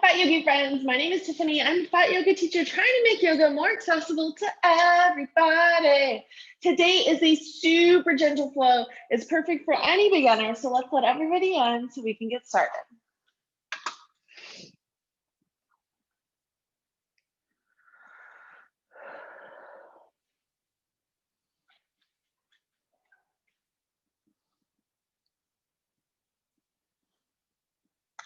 Fat Yogi friends, my name is Tiffany. I'm a Fat Yoga teacher trying to make yoga more accessible to everybody. Today is a super gentle flow. It's perfect for any beginner, so let's let everybody in so we can get started.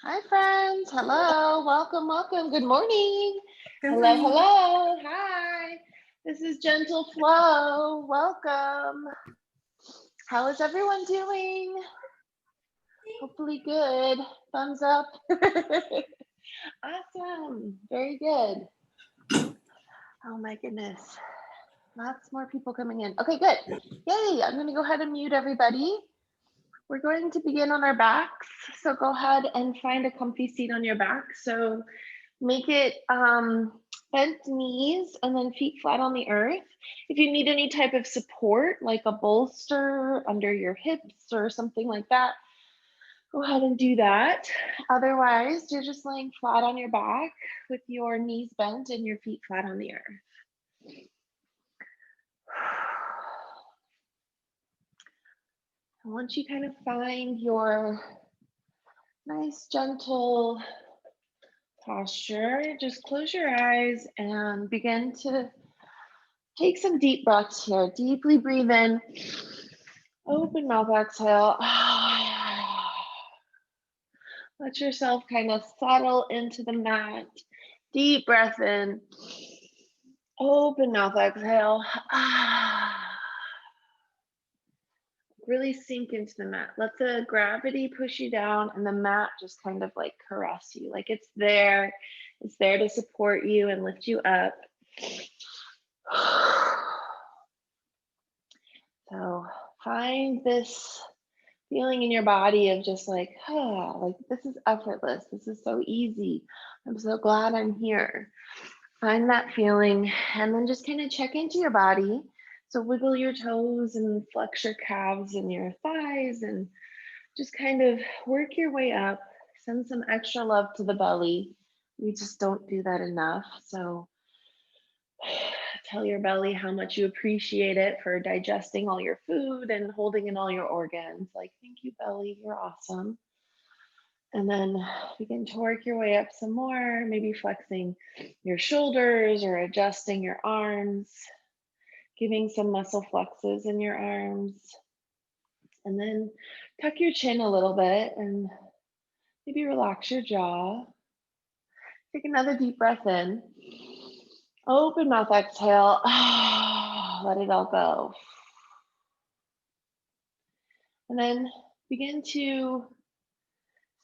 Hi friends, hello, welcome, good morning. Hello, hi. This is Gentle Flow, welcome. How is everyone doing? Hopefully good, thumbs up. Awesome, very good. Oh my goodness, lots more people coming in. Okay, good, yay, I'm gonna go ahead and mute everybody. We're going to begin on our backs, so go ahead and find a comfy seat on your back. So make it bent knees and then feet flat on the earth. If you need any type of support, like a bolster under your hips or something like that, go ahead and do that. Otherwise, you're just laying flat on your back with your knees bent and your feet flat on the earth. Once you kind of find your nice, gentle posture, just close your eyes and begin to take some deep breaths here. Deeply breathe in, open mouth, exhale. Let yourself kind of settle into the mat. Deep breath in, open mouth, exhale. Really sink into the mat. Let the gravity push you down and the mat just kind of like caress you. Like it's there to support you and lift you up. So find this feeling in your body of just like this is effortless. This is so easy. I'm so glad I'm here. Find that feeling and then just kind of check into your body. So wiggle your toes and flex your calves and your thighs and just kind of work your way up. Send some extra love to the belly. We just don't do that enough. So tell your belly how much you appreciate it for digesting all your food and holding in all your organs. Like, thank you, belly, you're awesome. And then begin to work your way up some more, maybe flexing your shoulders or adjusting your arms, giving some muscle flexes in your arms. And then tuck your chin a little bit and maybe relax your jaw. Take another deep breath in. Open mouth, exhale. Let it all go. And then begin to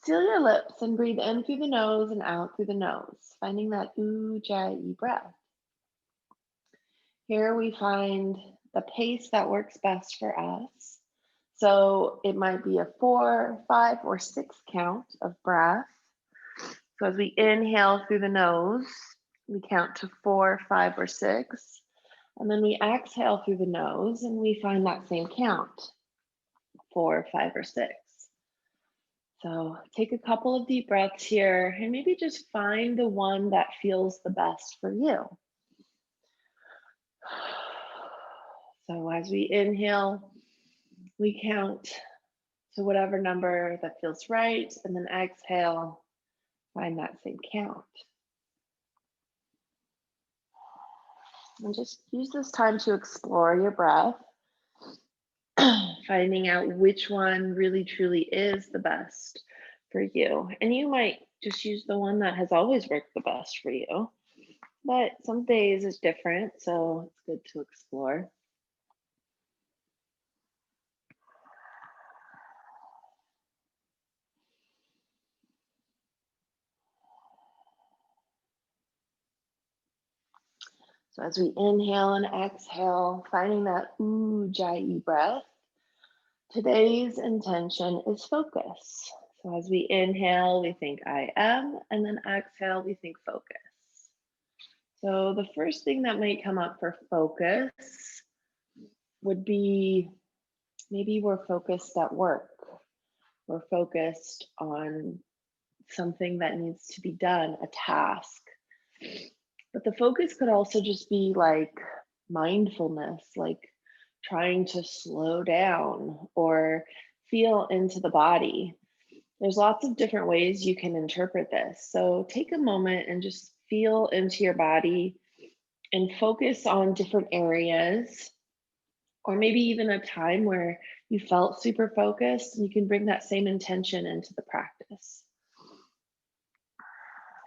seal your lips and breathe in through the nose and out through the nose, finding that ujjayi breath. Here we find the pace that works best for us. So it might be a 4, 5, or 6 count of breath. So as we inhale through the nose, we count to 4, 5, or 6. And then we exhale through the nose and we find that same count, 4, 5, or 6. So take a couple of deep breaths here and maybe just find the one that feels the best for you. So as we inhale, we count to whatever number that feels right, and then exhale, find that same count. And just use this time to explore your breath, finding out which one really truly is the best for you. And you might just use the one that has always worked the best for you, but some days is different, so it's good to explore. So as we inhale and exhale, finding that ujjayi breath, today's intention is focus. So as we inhale, we think I am, and then exhale, we think focus. So the first thing that might come up for focus would be maybe we're focused at work. We're focused on something that needs to be done, a task. But the focus could also just be like mindfulness, like trying to slow down or feel into the body. There's lots of different ways you can interpret this. So take a moment and just feel into your body and focus on different areas, or maybe even a time where you felt super focused, and you can bring that same intention into the practice.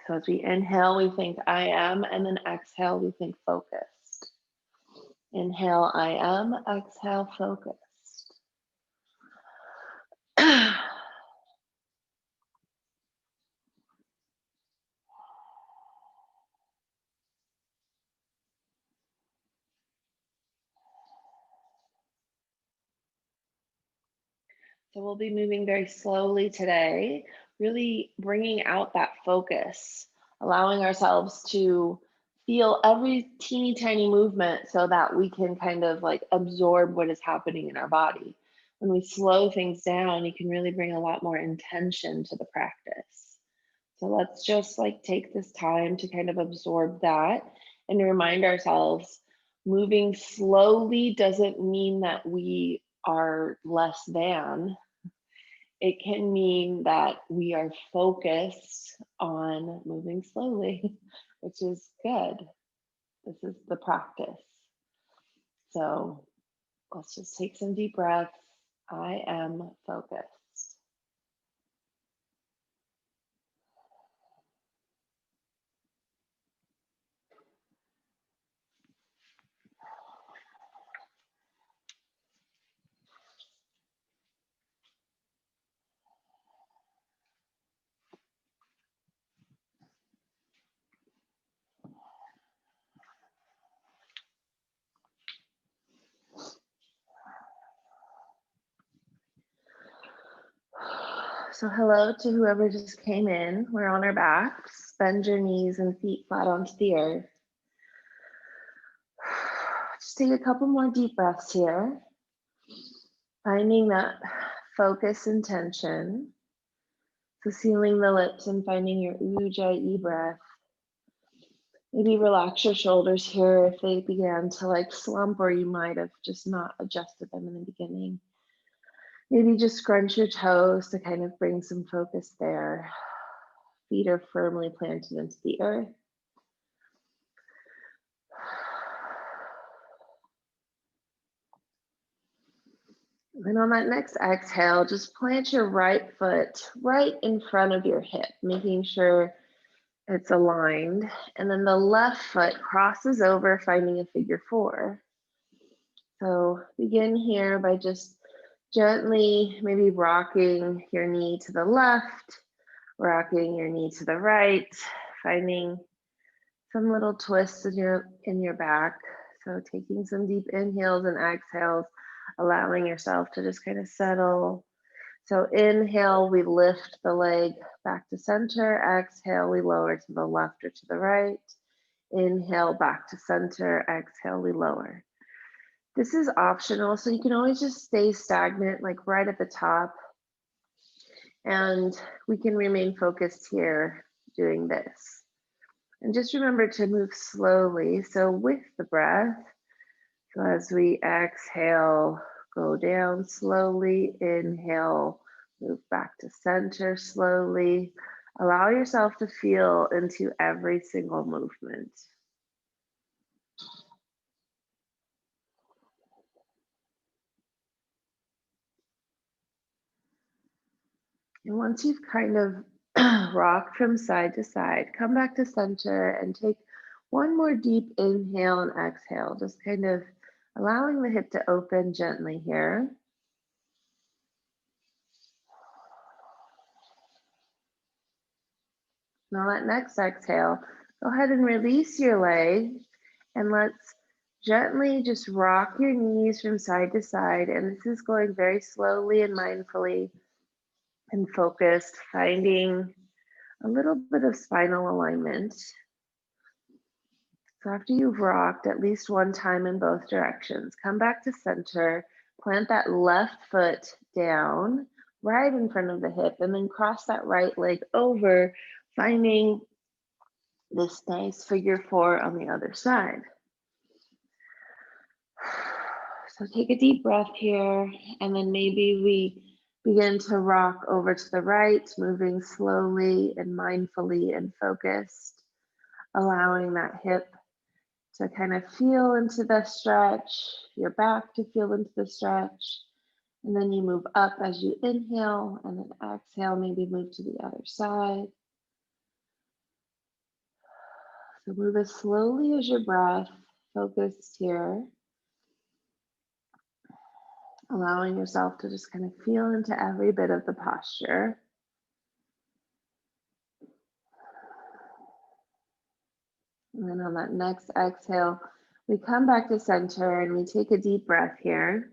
So as we inhale, we think I am, and then exhale, we think focused. Inhale, I am, exhale, focused. So we'll be moving very slowly today, really bringing out that focus, allowing ourselves to feel every teeny tiny movement so that we can kind of like absorb what is happening in our body. When we slow things down, you can really bring a lot more intention to the practice. So let's just like take this time to kind of absorb that and remind ourselves moving slowly doesn't mean that we are less than. It can mean that we are focused on moving slowly, which is good. This is the practice. So let's just take some deep breaths. I am focused. So hello to whoever just came in. We're on our backs. Bend your knees and feet flat onto the earth. Just take a couple more deep breaths here. Finding that focus and tension. So sealing the lips and finding your ujjayi breath. Maybe relax your shoulders here if they began to like slump, or you might have just not adjusted them in the beginning. Maybe just scrunch your toes to kind of bring some focus there. Feet are firmly planted into the earth. And on that next exhale, just plant your right foot right in front of your hip, making sure it's aligned. And then the left foot crosses over, finding a figure four. So begin here by just gently maybe rocking your knee to the left, rocking your knee to the right, finding some little twists in your back. So taking some deep inhales and exhales, allowing yourself to just kind of settle. So inhale, we lift the leg back to center. Exhale, we lower to the left or to the right. Inhale, back to center. Exhale, we lower. This is optional, so you can always just stay stagnant, like right at the top. And we can remain focused here doing this. And just remember to move slowly. So with the breath, so as we exhale, go down slowly, inhale, move back to center slowly. Allow yourself to feel into every single movement. And once you've kind of rocked from side to side, come back to center and take one more deep inhale and exhale, just kind of allowing the hip to open gently here. Now that next exhale, go ahead and release your leg, and let's gently just rock your knees from side to side. And this is going very slowly and mindfully and focused, finding a little bit of spinal alignment. So after you've rocked at least one time in both directions, come back to center, plant that left foot down, right in front of the hip, and then cross that right leg over, finding this nice figure four on the other side. So take a deep breath here, and then maybe we begin to rock over to the right, moving slowly and mindfully and focused, allowing that hip to kind of feel into the stretch, your back to feel into the stretch. And then you move up as you inhale, and then exhale, maybe move to the other side. So move as slowly as your breath, focused here, allowing yourself to just kind of feel into every bit of the posture. And then on that next exhale, we come back to center and we take a deep breath here.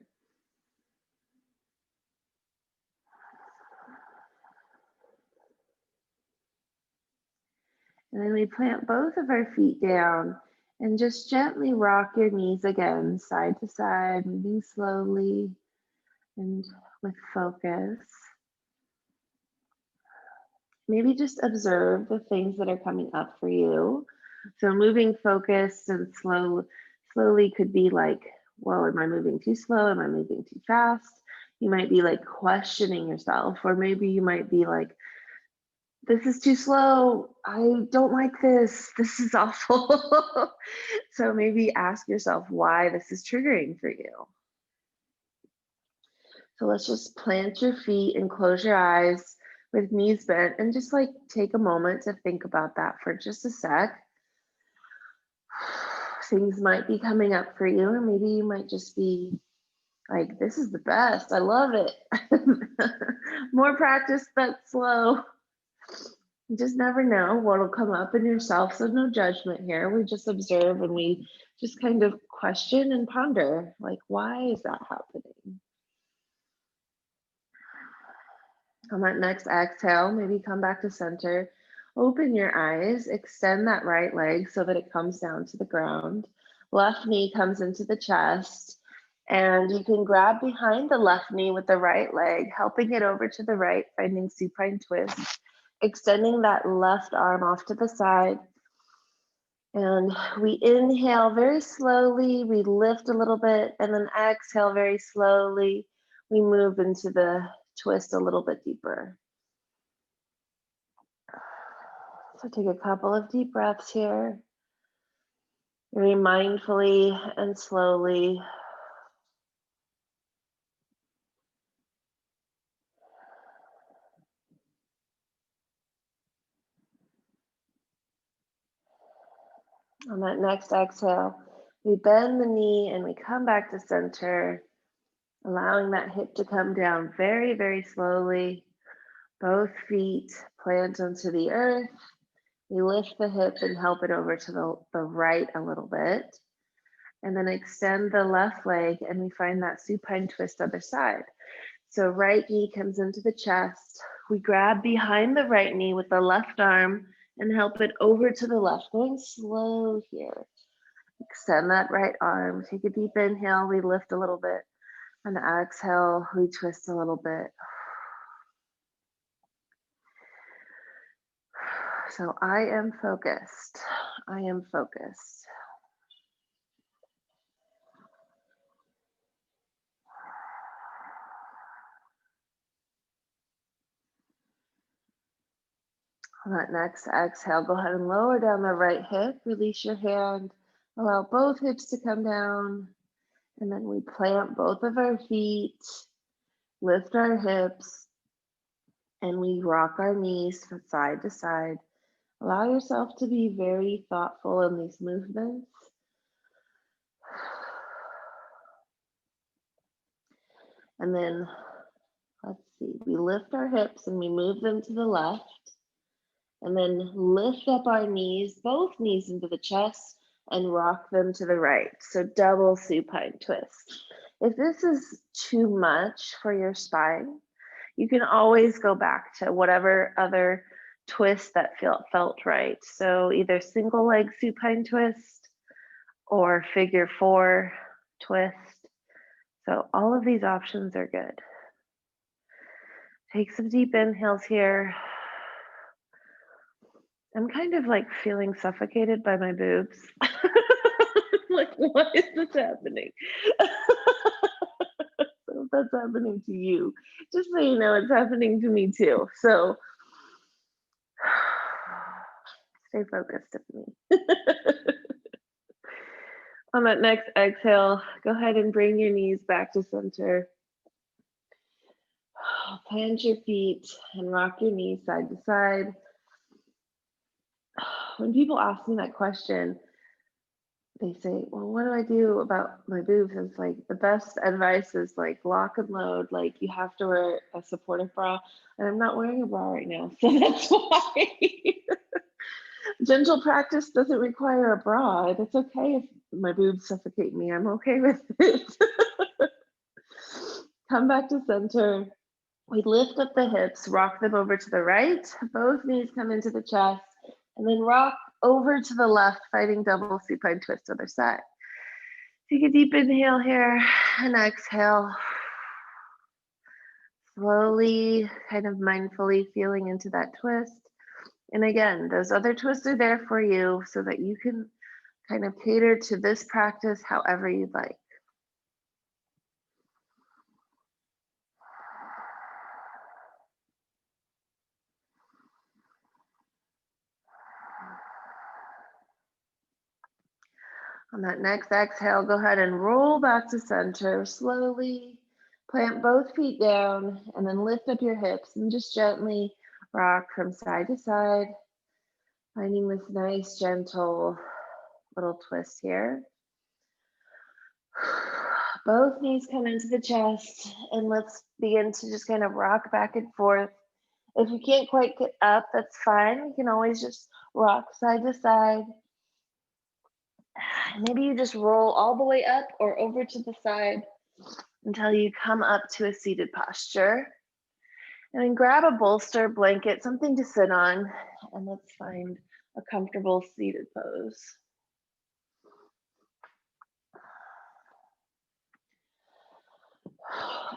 And then we plant both of our feet down and just gently rock your knees again, side to side, moving slowly and with focus. Maybe just observe the things that are coming up for you. So moving focused and slowly could be like, whoa, am I moving too slow? Am I moving too fast? You might be like questioning yourself, or maybe you might be like, this is too slow. I don't like this. This is awful. So maybe ask yourself why this is triggering for you. So let's just plant your feet and close your eyes with knees bent and just like take a moment to think about that for just a sec. Things might be coming up for you, or maybe you might just be like, this is the best. I love it. More practice, but slow. You just never know what'll come up in yourself. So no judgment here. We just observe and we just kind of question and ponder, like, why is that happening? On that next exhale, maybe come back to center. Open your eyes, extend that right leg so that it comes down to the ground. Left knee comes into the chest, and you can grab behind the left knee with the right leg, helping it over to the right, finding supine twist, extending that left arm off to the side. And we inhale very slowly, we lift a little bit, and then exhale very slowly. We move into the twist a little bit deeper. So take a couple of deep breaths here. Very mindfully and slowly. On that next exhale, we bend the knee and we come back to center, allowing that hip to come down very, very slowly. Both feet plant onto the earth. We lift the hip and help it over to the right a little bit. And then extend the left leg and we find that supine twist other side. So right knee comes into the chest. We grab behind the right knee with the left arm and help it over to the left, going slow here. Extend that right arm. Take a deep inhale. We lift a little bit. And exhale, we twist a little bit. So I am focused. I am focused. On that next exhale, go ahead and lower down the right hip. Release your hand. Allow both hips to come down. And then we plant both of our feet, lift our hips, and we rock our knees from side to side. Allow yourself to be very thoughtful in these movements. And then, let's see, we lift our hips and we move them to the left. And then lift up our knees, both knees into the chest, and rock them to the right. So double supine twist. If this is too much for your spine, you can always go back to whatever other twist that felt right. So either single leg supine twist or figure four twist. So all of these options are good. Take some deep inhales here. I'm kind of like feeling suffocated by my boobs. Like, why is this happening? So if that's happening to you, just so you know, it's happening to me too. So stay focused with me. On that next exhale, go ahead and bring your knees back to center. Plant your feet and rock your knees side to side. When people ask me that question, they say, well, what do I do about my boobs? And it's like the best advice is like lock and load. Like you have to wear a supportive bra. And I'm not wearing a bra right now. So that's why gentle practice doesn't require a bra. It's okay if my boobs suffocate me. I'm okay with it. Come back to center. We lift up the hips, rock them over to the right. Both knees come into the chest. And then rock over to the left, fighting double supine twist other side. Take a deep inhale here and exhale. Slowly, kind of mindfully feeling into that twist. And again, those other twists are there for you so that you can kind of cater to this practice however you'd like. On that next exhale, go ahead and roll back to center slowly. Plant both feet down and then lift up your hips and just gently rock from side to side, finding this nice, gentle little twist here. Both knees come into the chest and let's begin to just kind of rock back and forth. If you can't quite get up, that's fine. You can always just rock side to side. Maybe you just roll all the way up or over to the side until you come up to a seated posture. And then grab a bolster, blanket, something to sit on, and let's find a comfortable seated pose.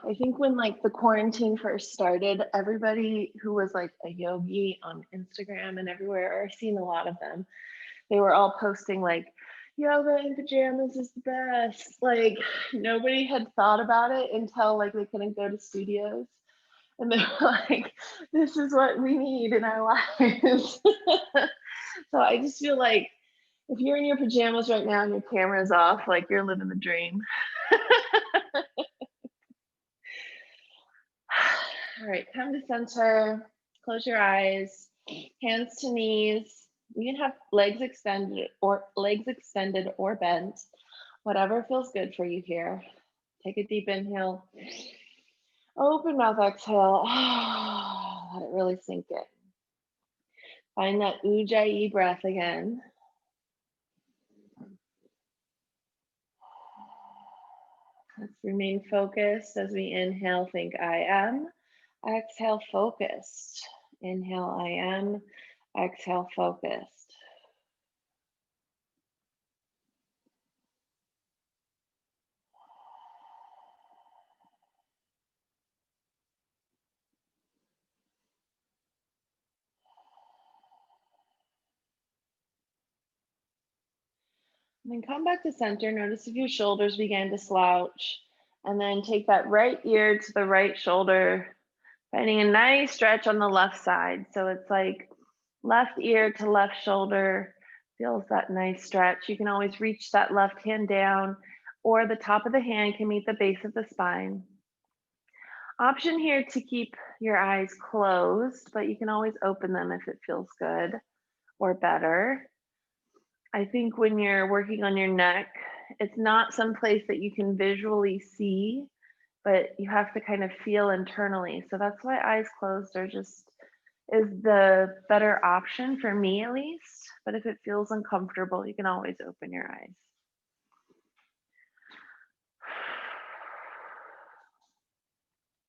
I think when like the quarantine first started, everybody who was like a yogi on Instagram and everywhere, I've seen a lot of them, they were all posting like, yoga in pajamas is the best. Like nobody had thought about it until like they couldn't go to studios. And they were like, this is what we need in our lives. So I just feel like if you're in your pajamas right now and your camera's off, like you're living the dream. All right, come to center, close your eyes, hands to knees. You can have legs extended or bent, whatever feels good for you here. Take a deep inhale. Open mouth exhale. Let it really sink in. Find that ujjayi breath again. Let's remain focused as we inhale, think I am. Exhale, focused. Inhale, I am. Exhale, focused. And then come back to center. Notice if your shoulders begin to slouch. And then take that right ear to the right shoulder, finding a nice stretch on the left side. So it's like left ear to left shoulder, feels that nice stretch. You can always reach that left hand down, or the top of the hand can meet the base of the spine. Option here to keep your eyes closed, but you can always open them if it feels good or better. I think when you're working on your neck, it's not some place that you can visually see, but you have to kind of feel internally. So that's why eyes closed are just is the better option for me at least. But if it feels uncomfortable, you can always open your eyes.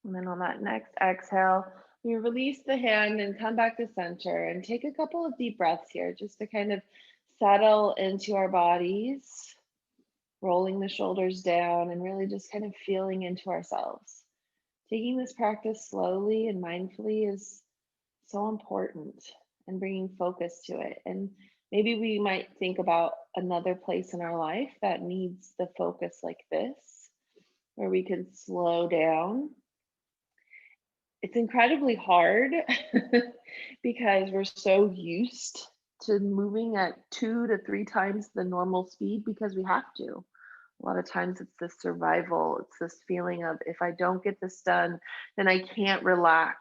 And then on that next exhale, we release the hand and come back to center and take a couple of deep breaths here just to kind of settle into our bodies, rolling the shoulders down and really just kind of feeling into ourselves. Taking this practice slowly and mindfully is so important, and bringing focus to it. And maybe we might think about another place in our life that needs the focus like this, where we can slow down. It's incredibly hard because we're so used to moving at 2 to 3 times the normal speed because we have to. A lot of times it's this survival, it's this feeling of if I don't get this done, then I can't relax.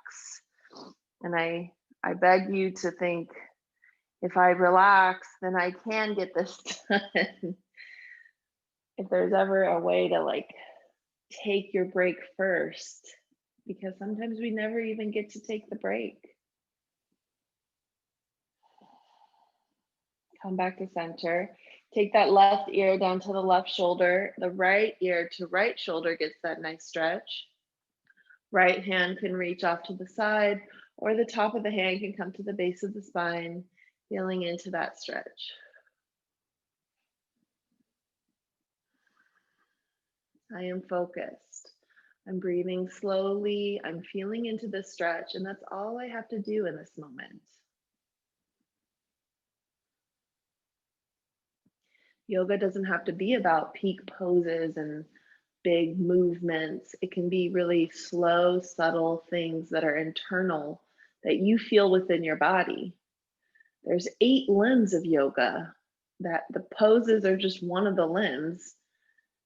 And I beg you to think if I relax, then I can get this done. If there's ever a way to like take your break first, because sometimes we never even get to take the break. Come back to center. Take that left ear down to the left shoulder. The right ear to right shoulder gets that nice stretch. Right hand can reach off to the side, or the top of the hand can come to the base of the spine, feeling into that stretch. I am focused. I'm breathing slowly. I'm feeling into the stretch, and that's all I have to do in this moment. Yoga doesn't have to be about peak poses and big movements. It can be really slow, subtle things that are internal that you feel within your body. There's 8 limbs of yoga, that the poses are just one of the limbs.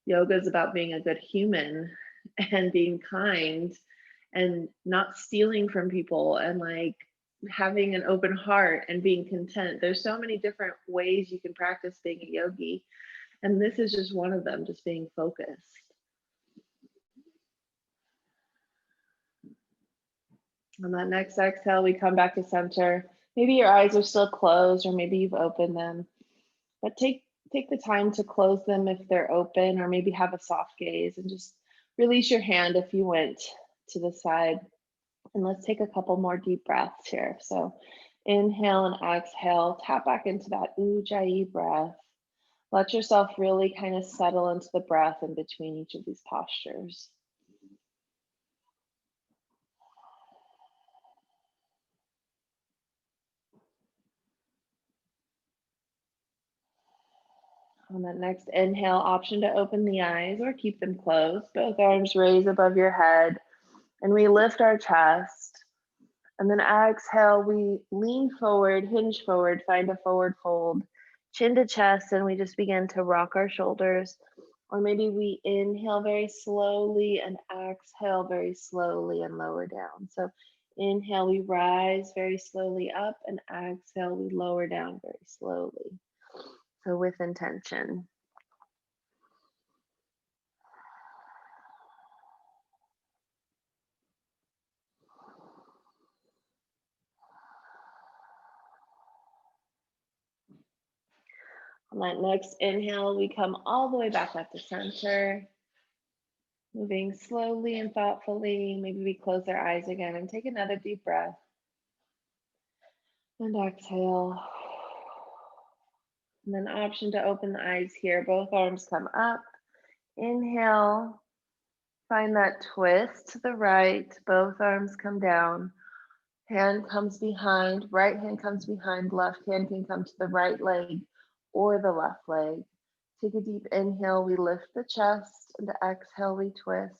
Yoga is about being a good human and being kind and not stealing from people and like having an open heart and being content. There's so many different ways you can practice being a yogi. And this is just one of them, just being focused. On that next exhale, we come back to center. Maybe your eyes are still closed, or maybe you've opened them. But take the time to close them if they're open, or maybe have a soft gaze and just release your hand if you went to the side. And let's take a couple more deep breaths here. So inhale and exhale, tap back into that ujjayi breath. Let yourself really kind of settle into the breath in between each of these postures. On that next inhale, option to open the eyes or keep them closed. Both arms raise above your head, and we lift our chest. And then exhale, we lean forward, hinge forward, find a forward fold, chin to chest, and we just begin to rock our shoulders. Or maybe we inhale very slowly and exhale very slowly and lower down. So inhale, we rise very slowly up, and exhale, we lower down very slowly. So with intention. On that next inhale, we come all the way back up to center, moving slowly and thoughtfully. Maybe we close our eyes again and take another deep breath. And exhale. And then option to open the eyes here. Both arms come up. Inhale. Find that twist to the right. Both arms come down. Hand comes behind. Right hand comes behind. Left hand can come to the right leg or the left leg. Take a deep inhale. We lift the chest. And exhale, we twist.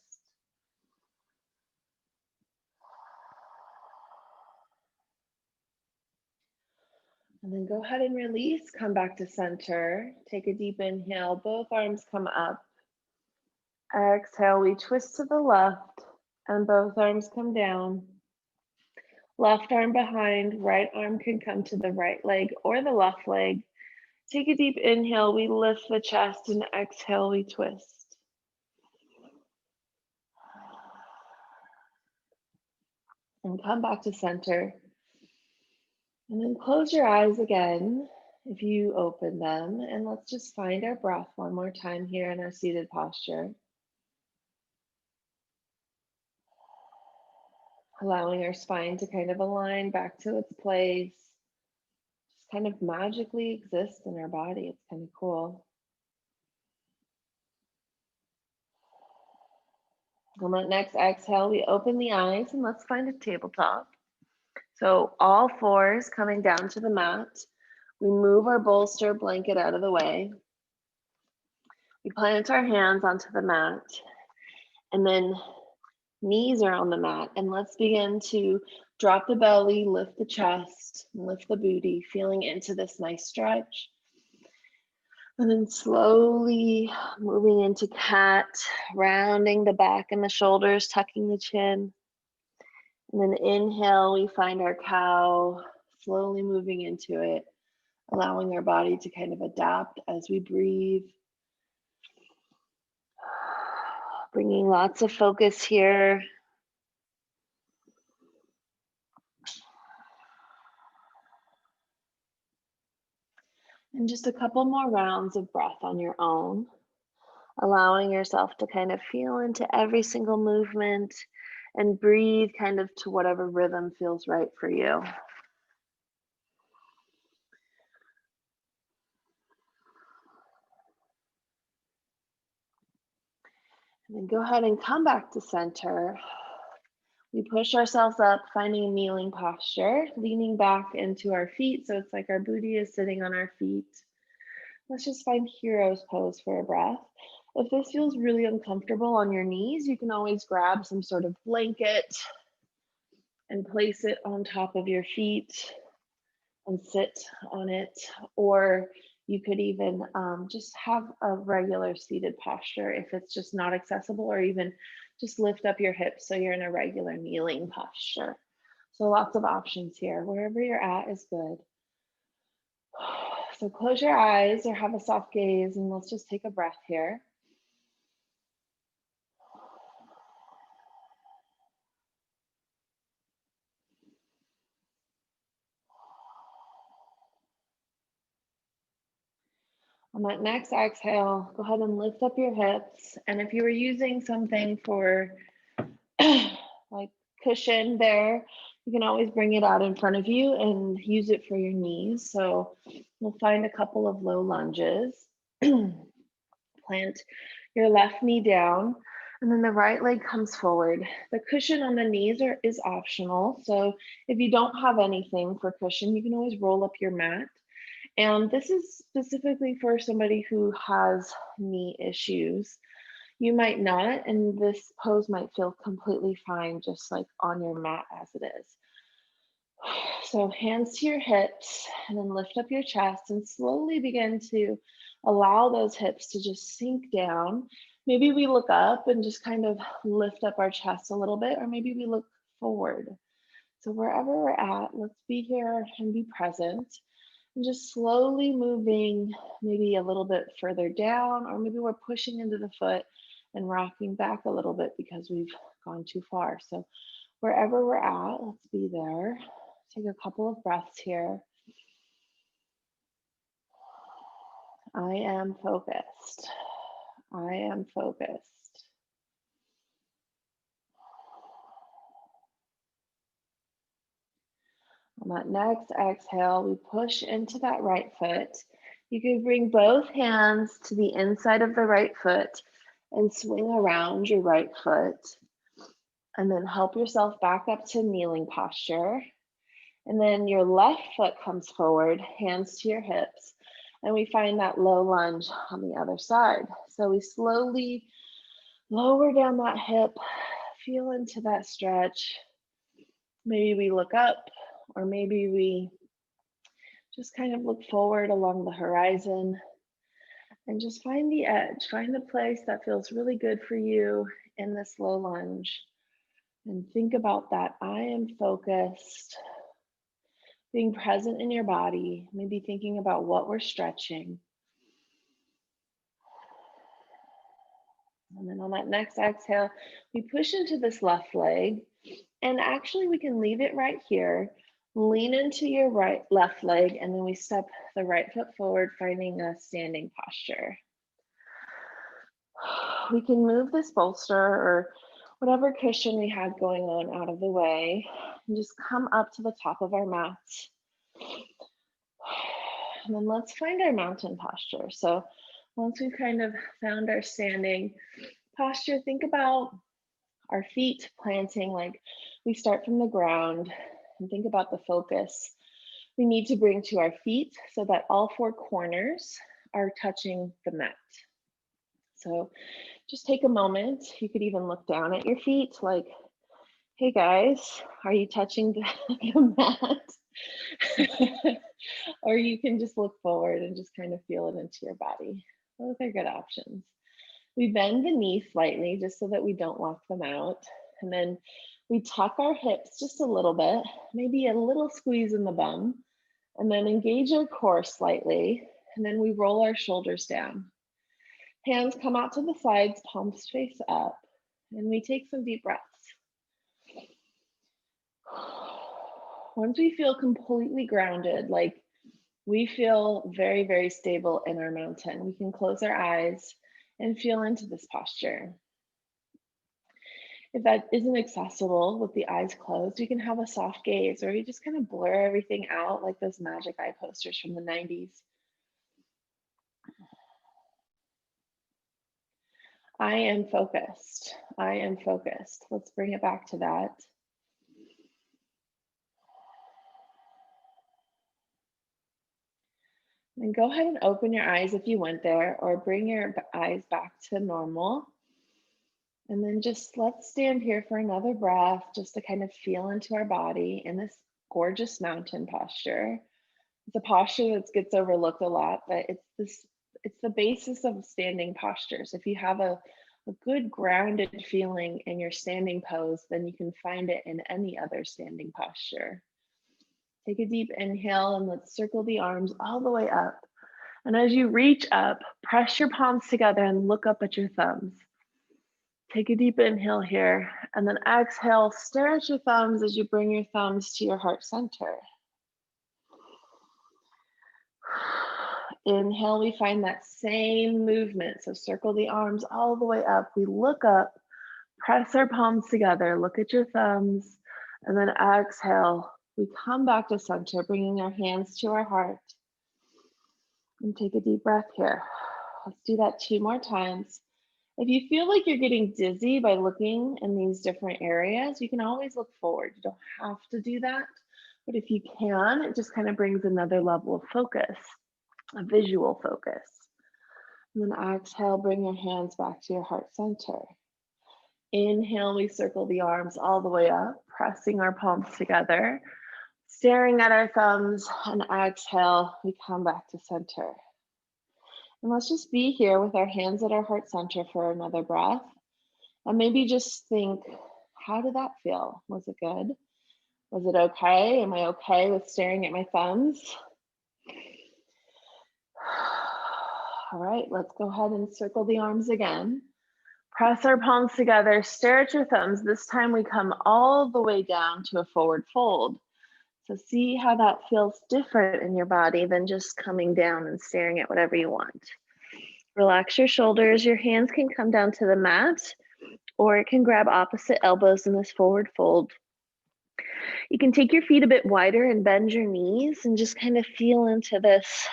And then go ahead and release, come back to center. Take a deep inhale, both arms come up. Exhale, we twist to the left and both arms come down. Left arm behind, right arm can come to the right leg or the left leg. Take a deep inhale, we lift the chest, and exhale, we twist. And come back to center. And then close your eyes again if you open them. And let's just find our breath one more time here in our seated posture. Allowing our spine to kind of align back to its place. Just kind of magically exist in our body. It's kind of cool. On that next exhale, we open the eyes and let's find a tabletop. So all fours coming down to the mat. We move our bolster blanket out of the way. We plant our hands onto the mat, and then knees are on the mat. And let's begin to drop the belly, lift the chest, lift the booty, feeling into this nice stretch. And then slowly moving into cat, rounding the back and the shoulders, tucking the chin. And then inhale, we find our cow, slowly moving into it, allowing our body to kind of adapt as we breathe. Bringing lots of focus here. And just a couple more rounds of breath on your own, allowing yourself to kind of feel into every single movement and breathe kind of to whatever rhythm feels right for you. And then go ahead and come back to center. We push ourselves up, finding a kneeling posture, leaning back into our feet. So it's like our booty is sitting on our feet. Let's just find hero's pose for a breath. If this feels really uncomfortable on your knees, you can always grab some sort of blanket and place it on top of your feet and sit on it. Or you could even just have a regular seated posture if it's just not accessible, or even just lift up your hips so you're in a regular kneeling posture. So lots of options here. Wherever you're at is good. So close your eyes or have a soft gaze, and let's just take a breath here. On that next exhale, go ahead and lift up your hips. And if you were using something for like cushion there, you can always bring it out in front of you and use it for your knees. So we'll find a couple of low lunges. Plant your left knee down, and then the right leg comes forward. The cushion on the knees is optional. So if you don't have anything for cushion, you can always roll up your mat. And this is specifically for somebody who has knee issues. You might not, and this pose might feel completely fine, just like on your mat as it is. So hands to your hips, and then lift up your chest and slowly begin to allow those hips to just sink down. Maybe we look up and just kind of lift up our chest a little bit, or maybe we look forward. So wherever we're at, let's be here and be present. And just slowly moving maybe a little bit further down, or maybe we're pushing into the foot and rocking back a little bit because we've gone too far. So wherever we're at, let's be there. Take a couple of breaths here. I am focused. I am focused. On that next exhale, we push into that right foot. You can bring both hands to the inside of the right foot and swing around your right foot. And then help yourself back up to kneeling posture. And then your left foot comes forward, hands to your hips. And we find that low lunge on the other side. So we slowly lower down that hip, feel into that stretch. Maybe we look up, or maybe we just kind of look forward along the horizon and just find the edge, find the place that feels really good for you in this low lunge. And think about that. I am focused, being present in your body, maybe thinking about what we're stretching. And then on that next exhale, we push into this left leg. And actually, we can leave it right here. Lean into your left leg, and then we step the right foot forward, finding a standing posture. We can move this bolster or whatever cushion we had going on out of the way and just come up to the top of our mat. And then let's find our mountain posture. So once we've kind of found our standing posture, think about Our feet planting, like we start from the ground, and think about the focus we need to bring to our feet so that all four corners are touching the mat. So just take a moment. You could even look down at your feet like, hey guys, are you touching the mat? Or you can just look forward and just kind of feel it into your body. Those are good options. We bend the knees slightly just so that we don't lock them out. And then we tuck our hips just a little bit, maybe a little squeeze in the bum, and then engage our core slightly. And then we roll our shoulders down. Hands come out to the sides, palms face up, and we take some deep breaths. Once we feel completely grounded, like we feel very, very stable in our mountain, we can close our eyes and feel into this posture. If that isn't accessible with the eyes closed, you can have a soft gaze, or you just kind of blur everything out like those magic eye posters from the 90s. I am focused. I am focused. Let's bring it back to that. And go ahead and open your eyes if you went there, or bring your eyes back to normal. And then just let's stand here for another breath, just to kind of feel into our body in this gorgeous mountain posture. It's a posture that gets overlooked a lot, but it's the basis of standing postures. If you have a good grounded feeling in your standing pose, then you can find it in any other standing posture. Take a deep inhale and let's circle the arms all the way up. And as you reach up, press your palms together and look up at your thumbs. Take a deep inhale here, and then exhale, stare at your thumbs as you bring your thumbs to your heart center. Inhale, we find that same movement. So circle the arms all the way up. We look up, press our palms together, look at your thumbs, and then exhale. We come back to center, bringing our hands to our heart. And take a deep breath here. Let's do that 2 more times. If you feel like you're getting dizzy by looking in these different areas, you can always look forward. You don't have to do that. But if you can, it just kind of brings another level of focus, a visual focus. And then exhale, bring your hands back to your heart center. Inhale, we circle the arms all the way up, pressing our palms together, staring at our thumbs, and exhale, we come back to center. And let's just be here with our hands at our heart center for another breath. And maybe just think, how did that feel? Was it good? Was it okay? Am I okay with staring at my thumbs? All right, let's go ahead and circle the arms again. Press our palms together, stare at your thumbs. This time we come all the way down to a forward fold. So see how that feels different in your body than just coming down and staring at whatever you want. Relax your shoulders. Your hands can come down to the mat, or it can grab opposite elbows in this forward fold. You can take your feet a bit wider and bend your knees and just kind of feel into this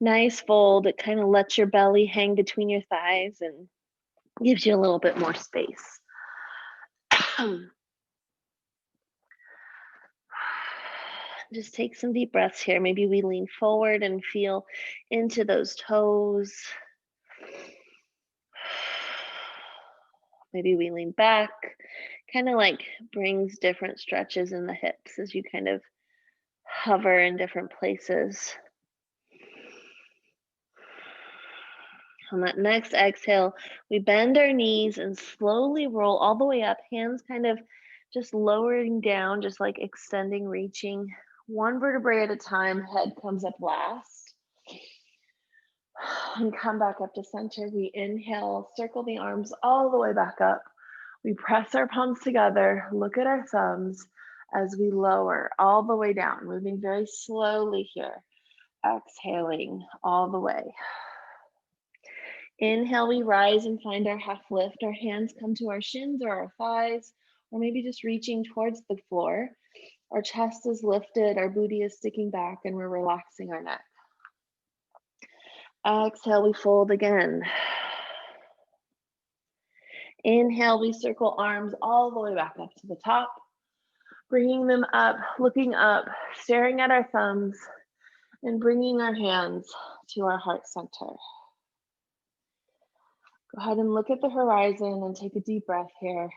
nice fold. It kind of lets your belly hang between your thighs and gives you a little bit more space. Just take some deep breaths here. Maybe we lean forward and feel into those toes. Maybe we lean back, kind of like brings different stretches in the hips as you kind of hover in different places. On that next exhale, we bend our knees and slowly roll all the way up, hands kind of just lowering down, just like extending, reaching one vertebrae at a time. Head comes up last. And come back up to center. We inhale, circle the arms all the way back up. We press our palms together, look at our thumbs as we lower all the way down, moving very slowly here. Exhaling all the way. Inhale, we rise and find our half lift. Our hands come to our shins or our thighs, or maybe just reaching towards the floor. Our chest is lifted, our booty is sticking back, and we're relaxing our neck. Exhale, we fold again. Inhale, we circle arms all the way back up to the top, bringing them up, looking up, staring at our thumbs, and bringing our hands to our heart center. Go ahead and look at the horizon and take a deep breath here.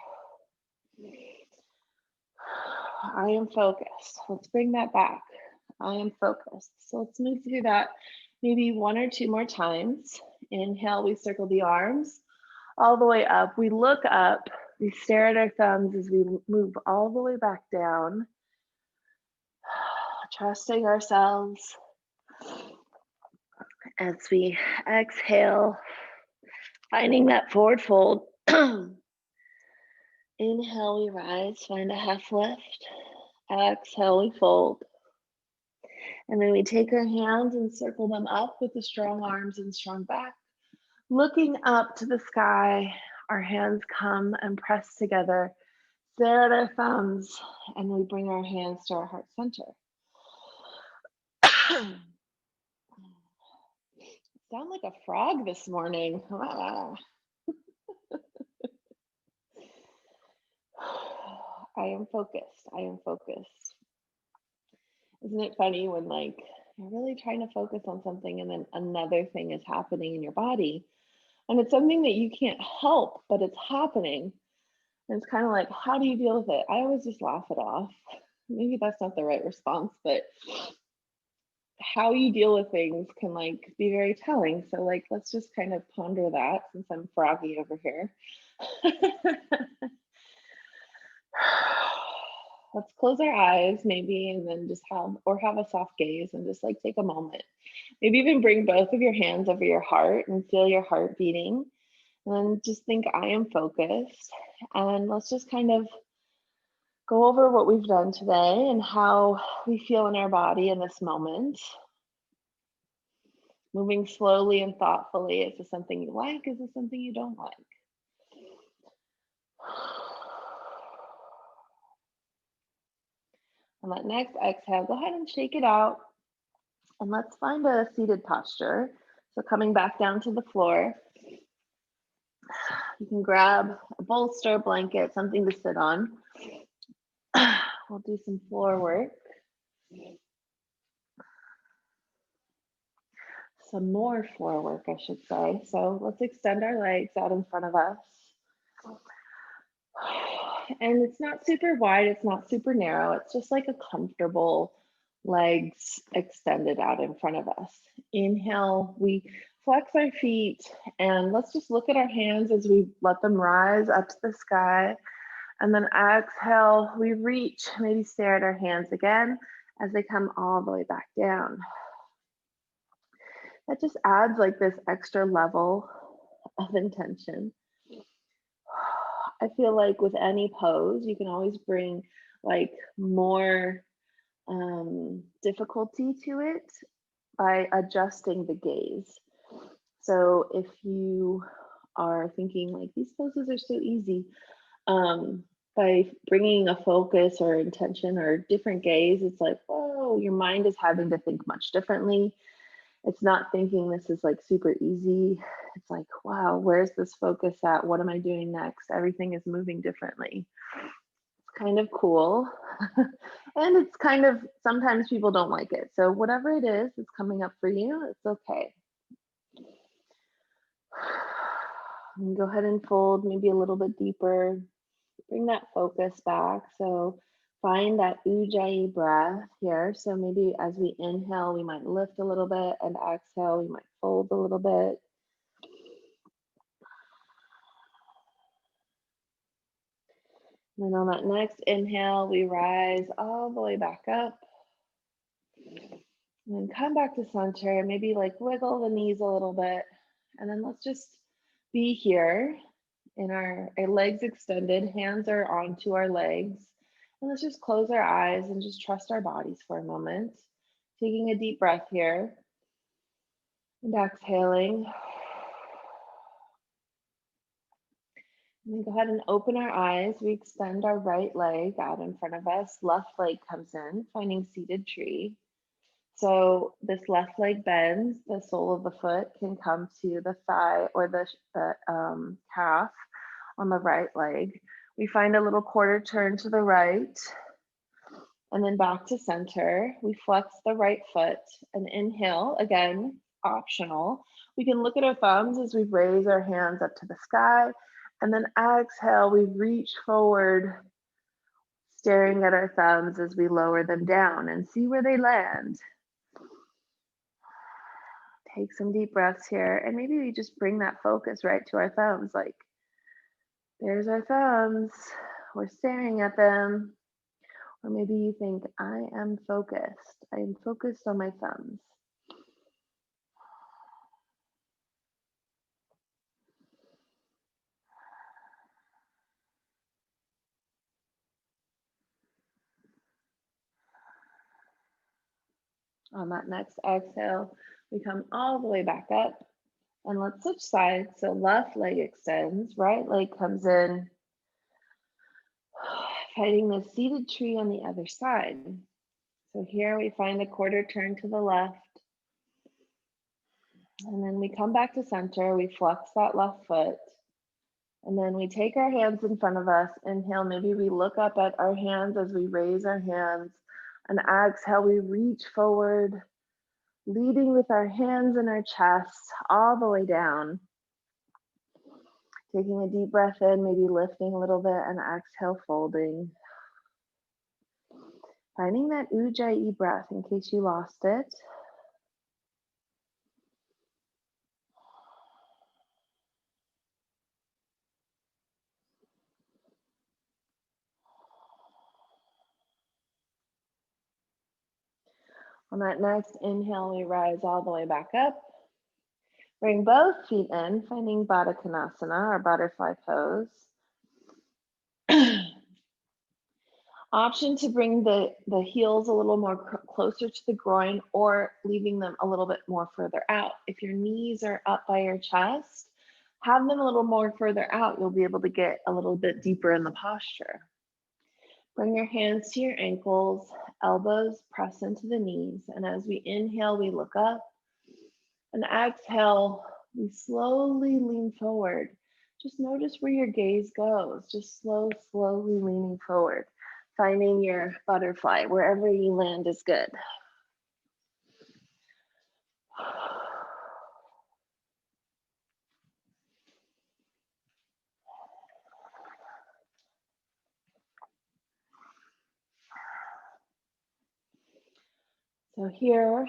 I am focused. Let's bring that back. I am focused. So let's move through that maybe one or two more times. Inhale, we circle the arms all the way up. We look up, we stare at our thumbs as we move all the way back down, trusting ourselves as we exhale, finding that forward fold. Inhale, we rise, find a half lift. Exhale, we fold. And then we take our hands and circle them up with the strong arms and strong back. Looking up to the sky, our hands come and press together, stare at our thumbs, and we bring our hands to our heart center. Sound like a frog this morning. I am focused. I am focused. Isn't it funny when like you're really trying to focus on something and then another thing is happening in your body and it's something that you can't help, but it's happening. And it's kind of like, how do you deal with it? I always just laugh it off. Maybe that's not the right response, but how you deal with things can like be very telling. So like, let's just kind of ponder that since I'm froggy over here. Let's close our eyes maybe and then just have a soft gaze and just like take a moment. Maybe even bring both of your hands over your heart and feel your heart beating. And then just think, I am focused. And let's just kind of go over what we've done today and how we feel in our body in this moment. Moving slowly and thoughtfully. Is this something you like? Is this something you don't like? On that next exhale, go ahead and shake it out. And let's find a seated posture. So coming back down to the floor, you can grab a bolster, blanket, something to sit on. We'll do some floor work. Some more floor work, I should say. So let's extend our legs out in front of us. And it's not super wide, it's not super narrow. It's just like a comfortable legs extended out in front of us. Inhale, we flex our feet and let's just look at our hands as we let them rise up to the sky. And then exhale, we reach, maybe stare at our hands again as they come all the way back down. That just adds like this extra level of intention. I feel like with any pose, you can always bring like more difficulty to it by adjusting the gaze. So if you are thinking like these poses are so easy, by bringing a focus or intention or different gaze, it's like, oh, your mind is having to think much differently. It's not thinking this is like super easy. It's like, wow, where's this focus at? What am I doing next? Everything is moving differently. It's kind of cool. And it's kind of, sometimes people don't like it. So whatever it is that's coming up for you, it's okay. And go ahead and fold maybe a little bit deeper. Bring that focus back. So find that ujjayi breath here. So maybe as we inhale, we might lift a little bit, and exhale, we might fold a little bit. And then on that next inhale, we rise all the way back up. And then come back to center, maybe like wiggle the knees a little bit. And then let's just be here in our legs extended, hands are onto our legs. And let's just close our eyes and just trust our bodies for a moment. Taking a deep breath here and exhaling. And then go ahead and open our eyes. We extend our right leg out in front of us. Left leg comes in, finding seated tree. So this left leg bends, the sole of the foot can come to the thigh or the calf. on the right leg. We find a little quarter turn to the right and then back to center. We flex the right foot and inhale, again, optional. We can look at our thumbs as we raise our hands up to the sky. And then exhale, we reach forward, staring at our thumbs as we lower them down and see where they land. Take some deep breaths here. And maybe we just bring that focus right to our thumbs. Like, there's our thumbs. We're staring at them. Or maybe you think, I am focused. I am focused on my thumbs. On that next exhale, we come all the way back up and let's switch sides. So left leg extends, right leg comes in, fighting the seated tree on the other side. So here we find a quarter turn to the left. And then we come back to center, we flex that left foot. And then we take our hands in front of us, inhale, maybe we look up at our hands as we raise our hands. And exhale, we reach forward, leading with our hands in our chest all the way down. Taking a deep breath in, maybe lifting a little bit, and exhale, folding. Finding that ujjayi breath in case you lost it. On that next inhale, we rise all the way back up. Bring both feet in, finding Baddha Konasana or butterfly pose. Option to bring the heels a little more closer to the groin or leaving them a little bit more further out. If your knees are up by your chest, have them a little more further out. You'll be able to get a little bit deeper in the posture. Bring your hands to your ankles, elbows press into the knees. And as we inhale, we look up. And exhale, we slowly lean forward. Just notice where your gaze goes. Just slowly leaning forward. Finding your butterfly, wherever you land is good. So here,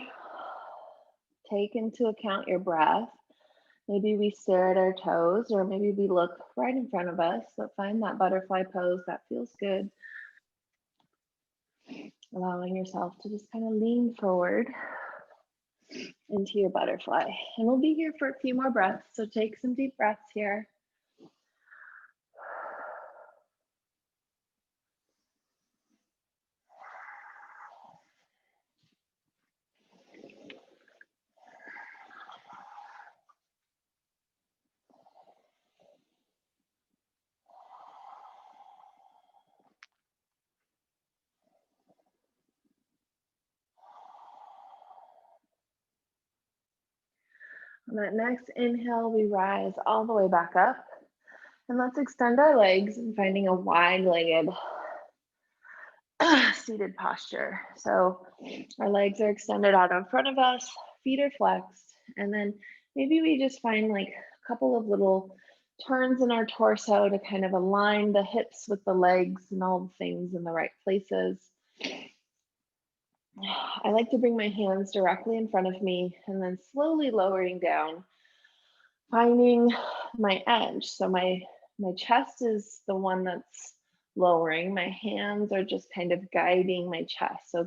take into account your breath. Maybe we stare at our toes, or maybe we look right in front of us. So find that butterfly pose that feels good. Allowing yourself to just kind of lean forward into your butterfly. And we'll be here for a few more breaths. So take some deep breaths here. On that next inhale, we rise all the way back up. And let's extend our legs and finding a wide-legged seated posture. So our legs are extended out in front of us, feet are flexed, and then maybe we just find like a couple of little turns in our torso to kind of align the hips with the legs and all the things in the right places. I like to bring my hands directly in front of me and then slowly lowering down, finding my edge. So my chest is the one that's lowering. My hands are just kind of guiding my chest. So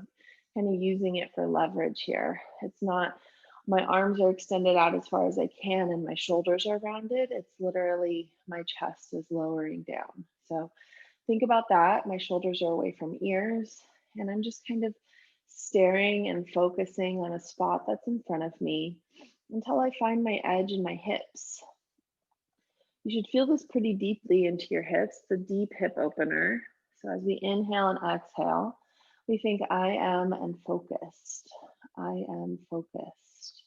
kind of using it for leverage here. It's not, my arms are extended out as far as I can and my shoulders are rounded. It's literally my chest is lowering down. So think about that. My shoulders are away from ears and I'm just kind of staring and focusing on a spot that's in front of me until I find my edge in my hips. You should feel this pretty deeply into your hips, the deep hip opener. So as we inhale and exhale, we think I am and focused. I am focused.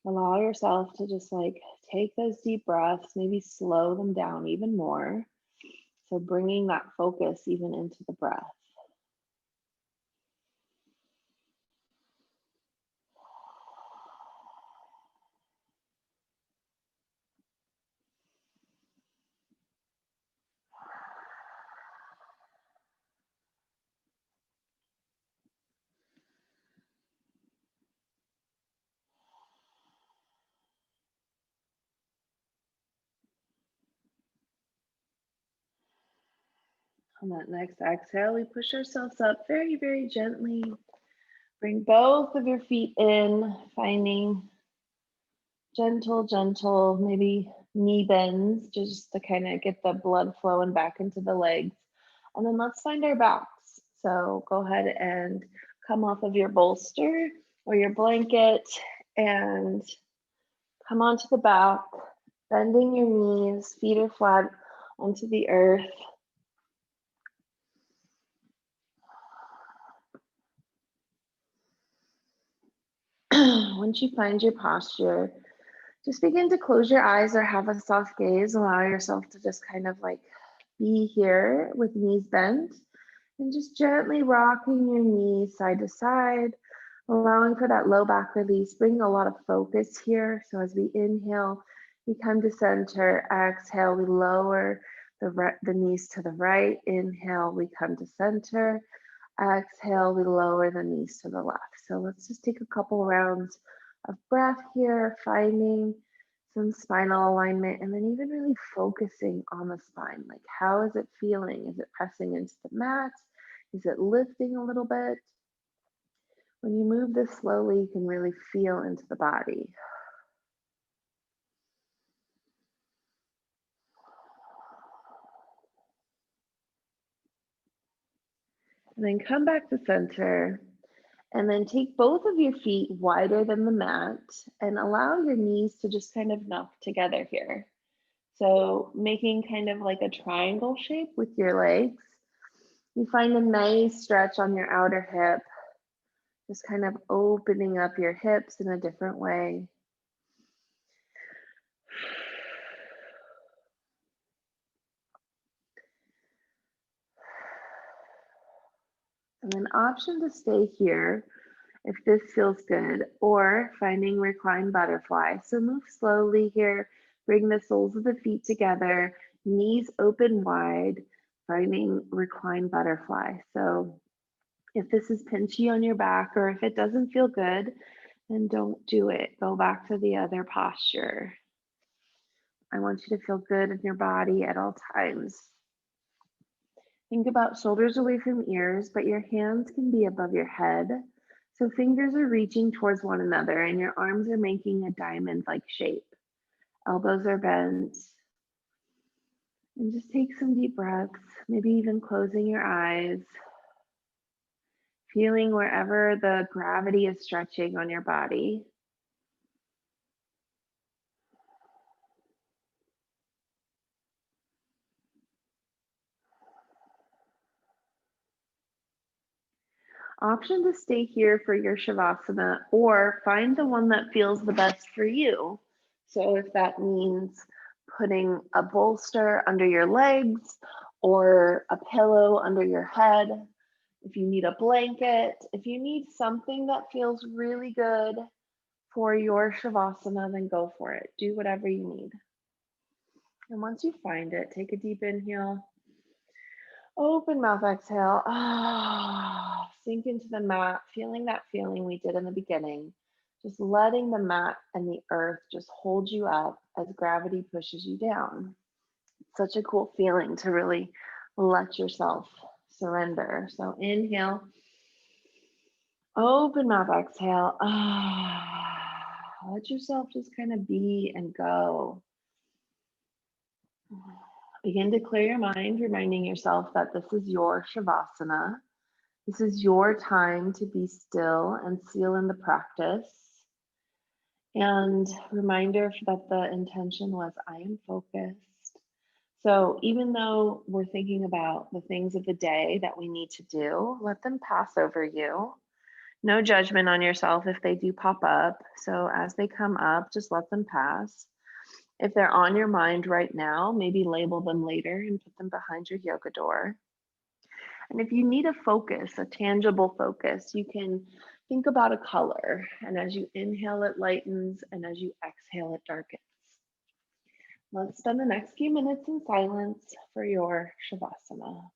Allow yourself to just like take those deep breaths, maybe slow them down even more. So bringing that focus even into the breath. On that next exhale, we push ourselves up very, very gently. Bring both of your feet in, finding gentle, maybe knee bends just to kind of get the blood flowing back into the legs. And then let's find our backs. So go ahead and come off of your bolster or your blanket and come onto the back, bending your knees, feet are flat onto the earth. Once you find your posture, just begin to close your eyes or have a soft gaze. Allow yourself to just kind of like be here with knees bent and just gently rocking your knees side to side, allowing for that low back release. Bring a lot of focus here. So as we inhale, we come to center. Exhale, we lower the knees to the right. Inhale, we come to center. Exhale, we lower the knees to the left. So let's just take a couple rounds of breath here, finding some spinal alignment, and then even really focusing on the spine. Like, how is it feeling? Is it pressing into the mat? Is it lifting a little bit? When you move this slowly, you can really feel into the body. And then come back to center. And then take both of your feet wider than the mat and allow your knees to just kind of knock together here. So making kind of like a triangle shape with your legs. You find a nice stretch on your outer hip, just kind of opening up your hips in a different way. And then option to stay here if this feels good, or finding reclined butterfly. So move slowly here, bring the soles of the feet together, knees open wide, finding reclined butterfly. So if this is pinchy on your back or if it doesn't feel good, then don't do it. Go back to the other posture. I want you to feel good in your body at all times. Think about shoulders away from ears, but your hands can be above your head. So fingers are reaching towards one another and your arms are making a diamond-like shape. Elbows are bent. And just take some deep breaths, maybe even closing your eyes, feeling wherever the gravity is stretching on your body. Option to stay here for your Shavasana or find the one that feels the best for you. So if that means putting a bolster under your legs or a pillow under your head, if you need a blanket, if you need something that feels really good for your Shavasana, then go for it. Do whatever you need. And once you find it, take a deep inhale. Open mouth exhale. Sink into the mat, feeling that feeling we did in the beginning. Just letting the mat and the earth just hold you up as gravity pushes you down. Such a cool feeling to really let yourself surrender. So inhale, open mouth exhale. Let yourself just kind of be and go. Begin to clear your mind, reminding yourself that this is your Shavasana. This is your time to be still and seal in the practice. And reminder that the intention was I am focused. So even though we're thinking about the things of the day that we need to do, let them pass over you. No judgment on yourself if they do pop up. So as they come up, just let them pass. If they're on your mind right now, maybe label them later and put them behind your yoga door. And if you need a focus, a tangible focus, you can think about a color. And as you inhale, it lightens, and as you exhale, it darkens. Let's spend the next few minutes in silence for your Shavasana.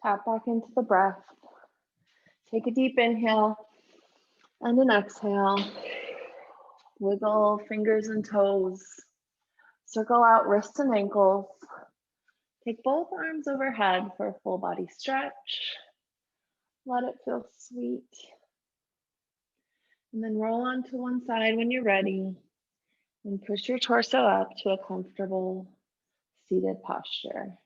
Tap back into the breath. Take a deep inhale and an exhale. Wiggle fingers and toes. Circle out wrists and ankles. Take both arms overhead for a full body stretch. Let it feel sweet. And then roll onto one side when you're ready and push your torso up to a comfortable seated posture.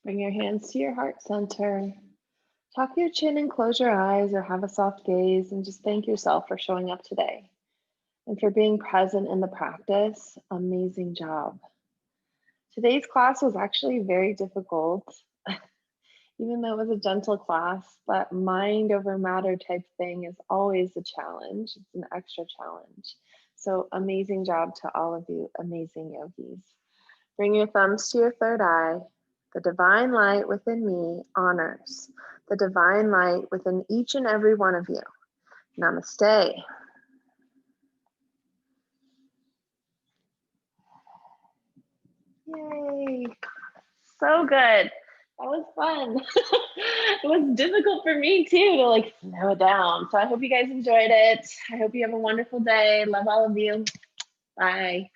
Bring your hands to your heart center. Tuck your chin and close your eyes or have a soft gaze and just thank yourself for showing up today and for being present in the practice. Amazing job. Today's class was actually very difficult, even though it was a gentle class. That mind over matter type thing is always a challenge. It's an extra challenge. So amazing job to all of you, amazing yogis. Bring your thumbs to your third eye. The divine light within me honors the divine light within each and every one of you. Namaste. Yay. So good. That was fun. It was difficult for me too to like slow down. So I hope you guys enjoyed it. I hope you have a wonderful day. Love all of you. Bye.